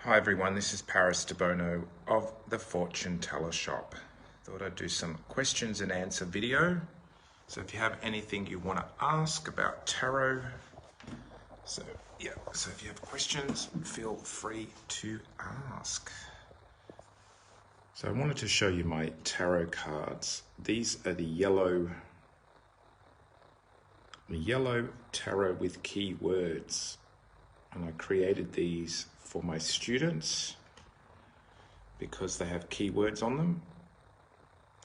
Hi everyone, this is Paris Debono of the Fortune Teller Shop. Thought I'd do some questions and answer video. So if you have anything you want to ask about tarot, so if you have questions, feel free to ask. So I wanted to show you my tarot cards. These are the yellow tarot with keywords. And I created these for my students because they have keywords on them,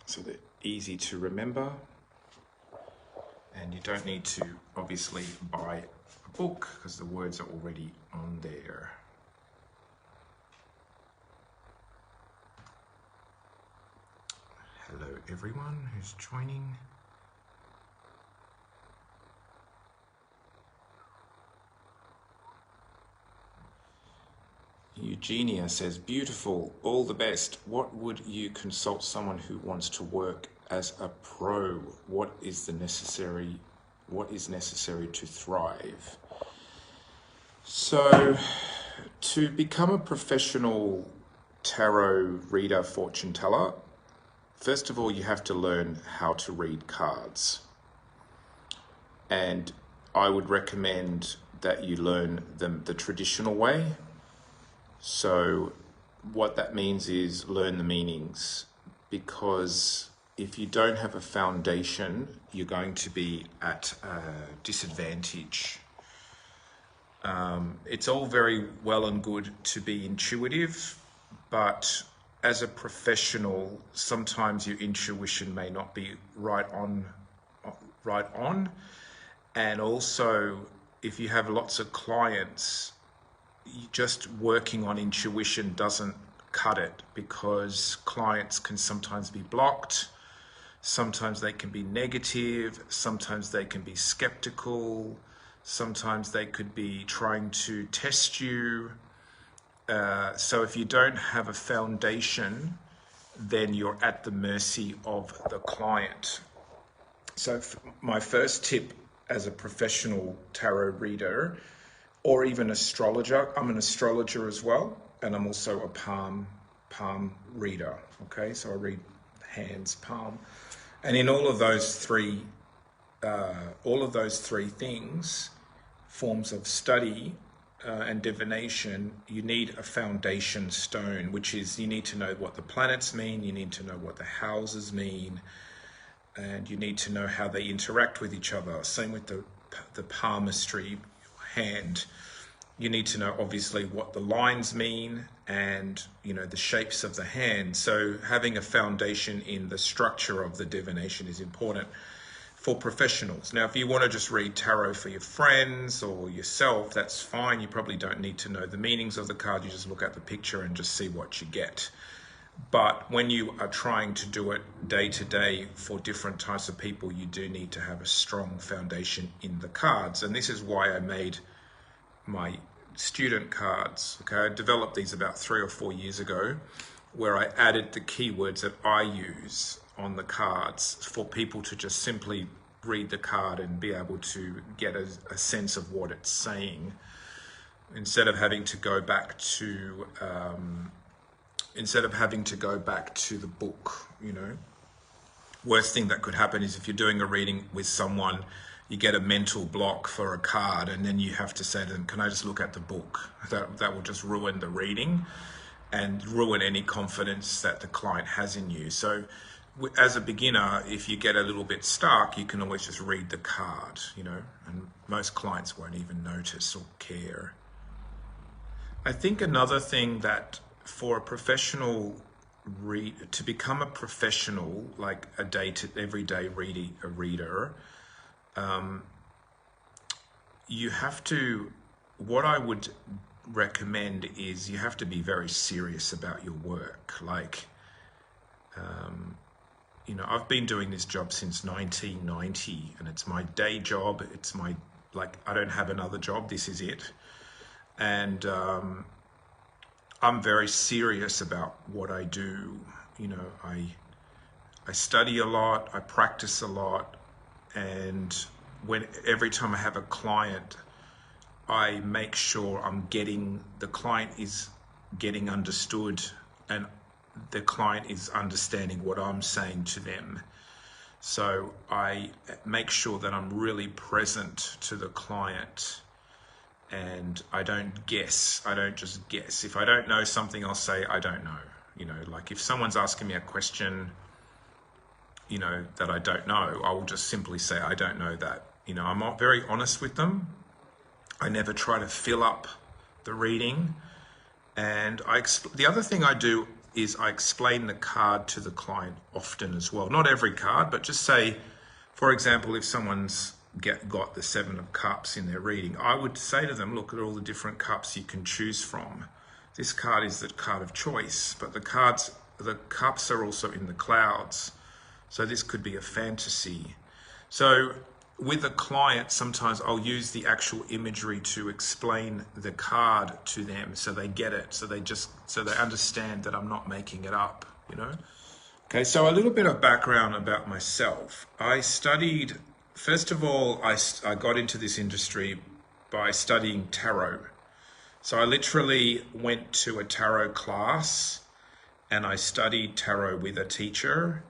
so they're easy to remember, and you don't need to obviously buy a book because the words are already on there. Hello everyone who's joining. Eugenia says, beautiful, all the best. What would you consult someone who wants to work as a pro? What is necessary to thrive? So to become a professional tarot reader, fortune teller, first of all, you have to learn how to read cards. And I would recommend that you learn them the traditional way. So what that means is learn the meanings, because if you don't have a foundation, you're going to be at a disadvantage. It's all very well and good to be intuitive, but as a professional, sometimes your intuition may not be right on. And also, if you have lots of clients, just working on intuition doesn't cut it, because clients can sometimes be blocked, sometimes they can be negative, sometimes they can be skeptical, sometimes they could be trying to test you. So if you don't have a foundation, then you're at the mercy of the client. So my first tip as a professional tarot reader, or even astrologer, I'm an astrologer as well, and I'm also a palm reader. Okay, so I read hands, palm, and in all of those three things, forms of study and divination, you need a foundation stone, which is you need to know what the planets mean, you need to know what the houses mean, and you need to know how they interact with each other. Same with the palmistry, hand. You need to know obviously what the lines mean and the shapes of the hand. So having a foundation in the structure of the divination is important for professionals. Now if you want to just read tarot for your friends or yourself, that's fine. You probably don't need to know the meanings of the card. You just look at the picture and just see what you get. But when you are trying to do it day to day for different types of people, you do need to have a strong foundation in the cards. And this is why I made my student cards. Okay, I developed these about 3 or 4 years ago, where I added the keywords that I use on the cards for people to just simply read the card and be able to get a sense of what it's saying, instead of having to go back to the book. Worst thing that could happen is if you're doing a reading with someone, you get a mental block for a card, and then you have to say to them, can I just look at the book? That will just ruin the reading and ruin any confidence that the client has in you. So as a beginner, if you get a little bit stuck, you can always just read the card, and most clients won't even notice or care. I think another thing that for a professional to become a professional, like everyday reader, you have to, what I would recommend is you have to be very serious about your work. Like, I've been doing this job since 1990, and it's my day job. It's I don't have another job. This is it. And I'm very serious about what I do. I study a lot, I practice a lot, and every time I have a client, I make sure the client is getting understood and the client is understanding what I'm saying to them. So I make sure that I'm really present to the client and I don't guess. I don't just guess. If I don't know something, I'll say, I don't know. You know, like if someone's asking me a question, you know, that I don't know, I will just simply say, I don't know that. You know, I'm not very honest with them. I never try to fill up the reading. And the other thing I do is I explain the card to the client often as well. Not every card, but just say, for example, if someone's got the 7 of Cups in their reading, I would say to them, look at all the different cups you can choose from. This card is the card of choice, but the cups are also in the clouds. So this could be a fantasy. So with a client, sometimes I'll use the actual imagery to explain the card to them so they get it, so they understand that I'm not making it up, you know? Okay, so a little bit of background about myself. I studied, first of all, I got into this industry by studying tarot. So I literally went to a tarot class and I studied tarot with a teacher.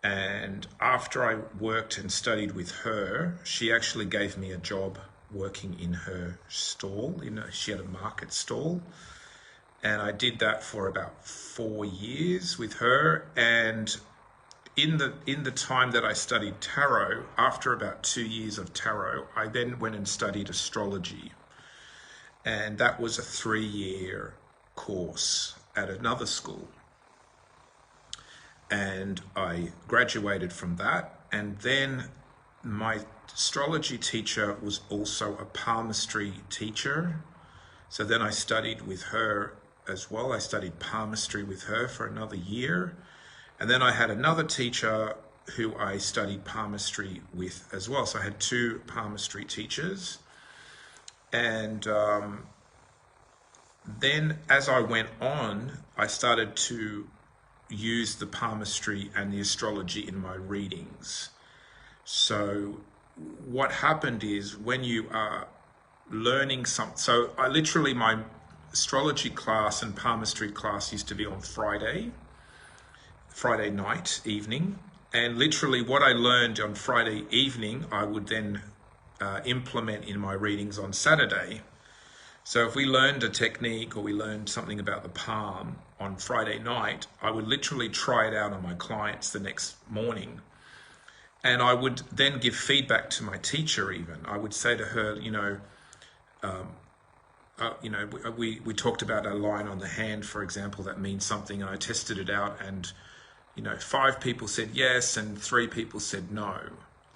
And after I worked and studied with her, she actually gave me a job working in her stall. You know, she had a market stall. And I did that for about 4 years with her. And in the time that I studied tarot, after about 2 years of tarot, I then went and studied astrology. And that was a 3-year course at another school. And I graduated from that. And then my astrology teacher was also a palmistry teacher. So then I studied with her as well. I studied palmistry with her for another year. And then I had another teacher who I studied palmistry with as well. So I had 2 palmistry teachers. And then as I went on, I started to use the palmistry and the astrology in my readings. So what happened is when you are learning something, so I literally, my astrology class and palmistry class used to be on Friday night, evening. And literally what I learned on Friday evening, I would then implement in my readings on Saturday. So if we learned a technique or we learned something about the palm on Friday night, I would literally try it out on my clients the next morning. And I would then give feedback to my teacher even. I would say to her, we talked about a line on the hand, for example, that means something, and I tested it out and, 5 people said yes and 3 people said no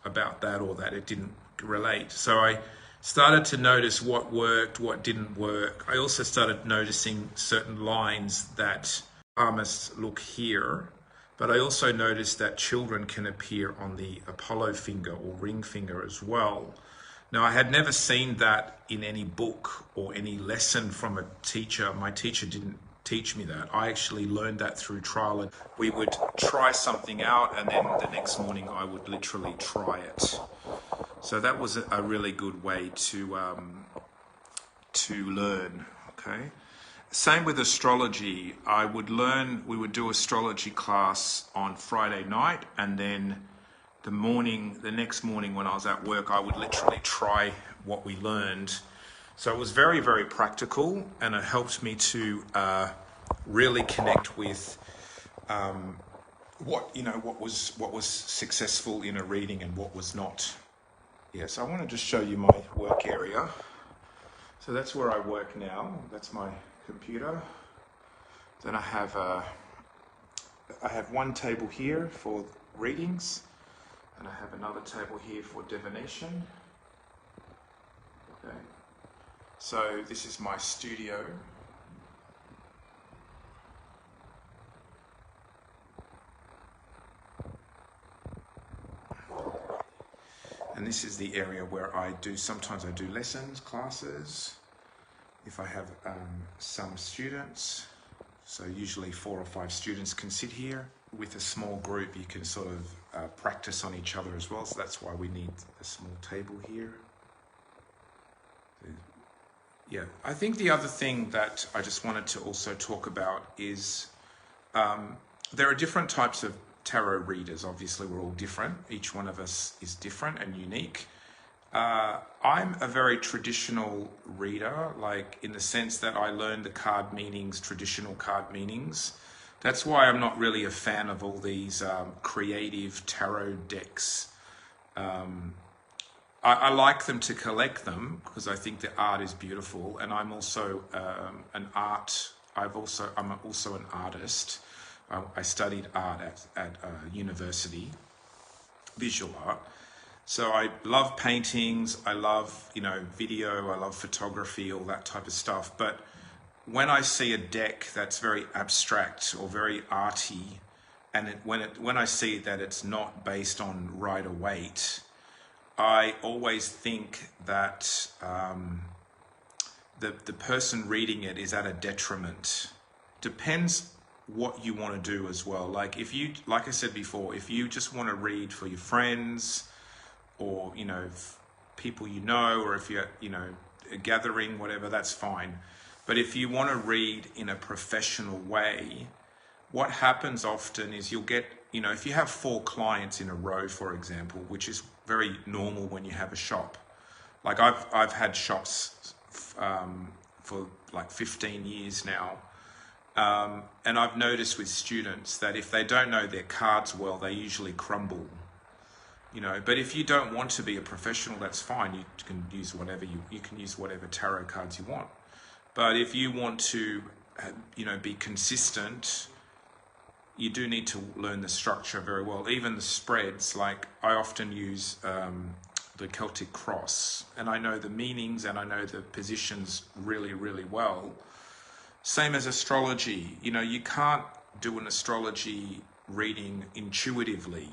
about that, or that it didn't relate. So I started to notice what worked, what didn't work. I also started noticing certain lines that palmists look here, but I also noticed that children can appear on the Apollo finger or ring finger as well. Now, I had never seen that in any book or any lesson from a teacher. My teacher didn't teach me that. I actually learned that through trial, and we would try something out and then the next morning I would literally try it. So that was a really good way to learn, okay? Same with astrology. We would do astrology class on Friday night, and then the next morning when I was at work, I would literally try what we learned. So it was very, very practical, and it helped me to really connect with what was successful in a reading and what was not. Yes, I want to just show you my work area. So that's where I work now. That's my computer. Then I have one table here for readings, and I have another table here for divination. Okay. So this is my studio. And this is the area where sometimes I do lessons, classes, if I have some students. So usually 4 or 5 students can sit here. With a small group, you can sort of practice on each other as well. So that's why we need a small table here. Yeah, I think the other thing that I just wanted to also talk about is there are different types of tarot readers. Obviously, we're all different. Each one of us is different and unique. I'm a very traditional reader, like in the sense that I learned the card meanings, traditional card meanings. That's why I'm not really a fan of all these creative tarot decks. I like them to collect them because I think the art is beautiful, and I'm also I'm also an artist. I studied art at university, visual art. So I love paintings, I love, video, I love photography, all that type of stuff. But when I see a deck that's very abstract or very arty, and when I see that it's not based on Rider-Waite, I always think that the person reading it is at a detriment. Depends what you want to do as well. Like like I said before, if you just want to read for your friends, or people or if you're a gathering, whatever, that's fine. But if you want to read in a professional way, what happens often is you'll get if you have 4 clients in a row, for example, which is very normal when you have a shop. Like I've had shops for like 15 years now, and I've noticed with students that if they don't know their cards well, they usually crumble. But if you don't want to be a professional, that's fine. You can use whatever you can use whatever tarot cards you want. But if you want to, be consistent, you do need to learn the structure very well. Even the spreads, like I often use the Celtic cross, and I know the meanings and I know the positions really, really well. Same as astrology. You can't do an astrology reading intuitively.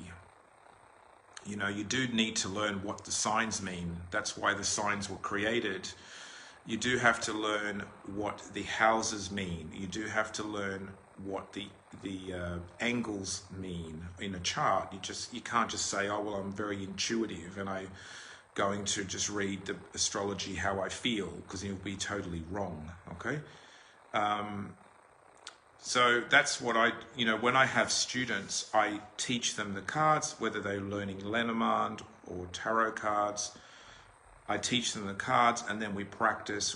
You do need to learn what the signs mean. That's why the signs were created. You do have to learn what the houses mean. You do have to learn what the angles mean in a chart. You can't just say, oh, well, I'm very intuitive and I'm going to just read the astrology how I feel, because you'll be totally wrong, okay? So that's what when I have students, I teach them the cards, whether they're learning Lenormand or tarot cards. I teach them the cards, and then we practice,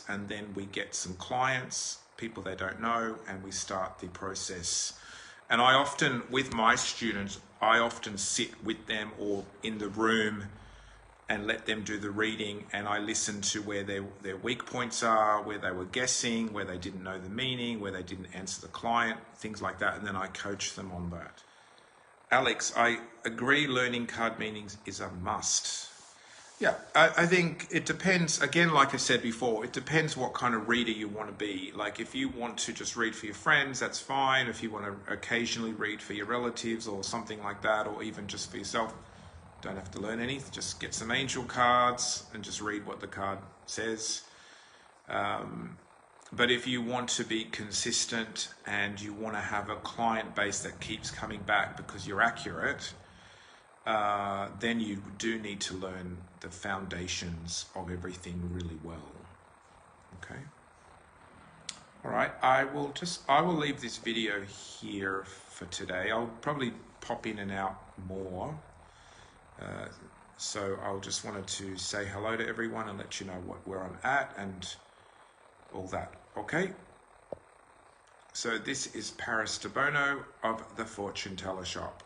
and then we get some clients, people they don't know, and we start the process. And I often, with my students, I often sit with them or in the room and let them do the reading, and I listen to where their weak points are, where they were guessing, where they didn't know the meaning, where they didn't answer the client, things like that, and then I coach them on that. Alex, I agree learning card meanings is a must. Yeah, I think it depends, again, like I said before, it depends what kind of reader you want to be. Like if you want to just read for your friends, that's fine. If you want to occasionally read for your relatives or something like that, or even just for yourself, don't have to learn anything, just get some angel cards and just read what the card says. But if you want to be consistent and you want to have a client base that keeps coming back because you're accurate, then you do need to learn the foundations of everything really well. Okay. All right. I will leave this video here for today. I'll probably pop in and out more. So I'll just wanted to say hello to everyone and let you know where I'm at and all that. Okay. So this is Paris Debono of the Fortune Teller Shop.